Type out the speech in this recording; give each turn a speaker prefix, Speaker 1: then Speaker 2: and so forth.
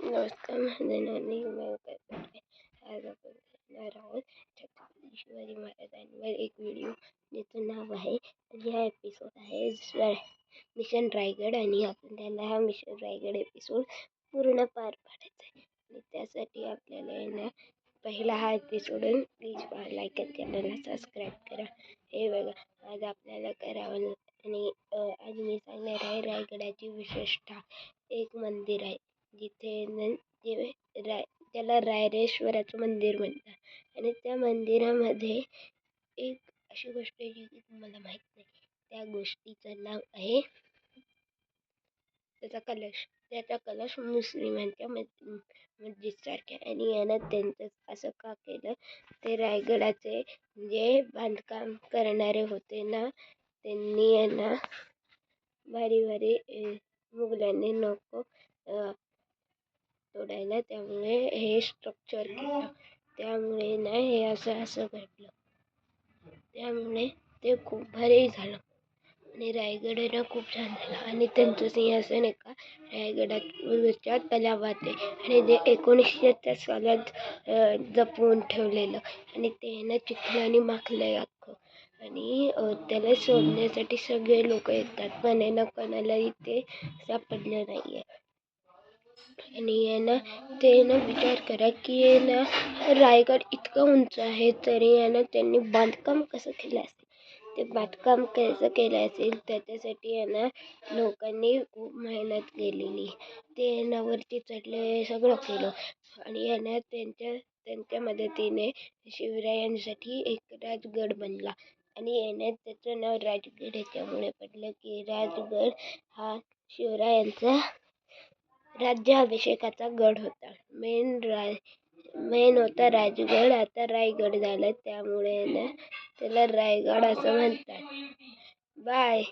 Speaker 1: नमस्कार, माझं नाव निगम करते. आज आपण करणार आहोत छत्रपती शिवाजी महाराजांवर एक व्हिडिओ ज्याचं नाव आहे आणि हा एपिसोड आहे मिशन रायगड आणि आपण त्यांना हा मिशन रायगड एपिसोड पूर्ण पार पाडायचा आहे. आणि त्यासाठी आपल्याला आहे पहिला हा एपिसोड प्लीज लाईक आणि चॅनलला सबस्क्राईब करा. हे बघा आज आपल्याला करावं आणि आज मी सांगणार आहे रायगडाची विशेषता. एक मंदिर आहे जिथे त्याला रायरेश्वराचं मंदिर म्हणतात आणि त्या मंदिरामध्ये एक अशी गोष्ट आहे जी तुम्हाला माहीत नाही. त्या गोष्टीचं नाव आहे त्याचा कलश मुस्लिमांच्या मस्जिदसारख्या आणि यानं त्यांचं असं का केलं ते रायगडाचे जे बांधकाम करणारे होते ना त्यांनी यांना भारी मुघलांनी नको तोडायला त्यामुळे हे स्ट्रक्चर केलं. त्यामुळे ना हे असं घडलं. त्यामुळे ते खूप भारी झालं आणि रायगड आहे ना खूप छान झाला आणि त्यांचं सिंहासन एका रायगडाच्या तलावात आहे आणि ते 1900 सालात जपून ठेवलेलं आणि ते ना चिखलाने माखलंय अख्खं आणि त्याला शोधण्यासाठी सगळे लोक येतात पण आहे ना कोणालाही ते सापडलं नाही आहे. आणि ना ते ना विचार करा की ना रायगड इतका उंच आहे तरी ना त्यांनी बांधकाम कसं केलं असेल. ते बांधकाम कसं केलं असेल त्याच्यासाठी आहे ना लोकांनी खूप मेहनत केलेली. ते ना वरती चढले सगळं केलं आणि यानं त्यांच्या मदतीने शिवरायांसाठी एक राजगड बनला आणि याने त्याचं नाव राजगड याच्यामुळे पडलं की राजगड हा शिवरायांचा राज्याभिषेकाचा गड होता. मेन होता राजगड, आता रायगड झालं त्यामुळे ना त्याला रायगड असं म्हणतात. बाय.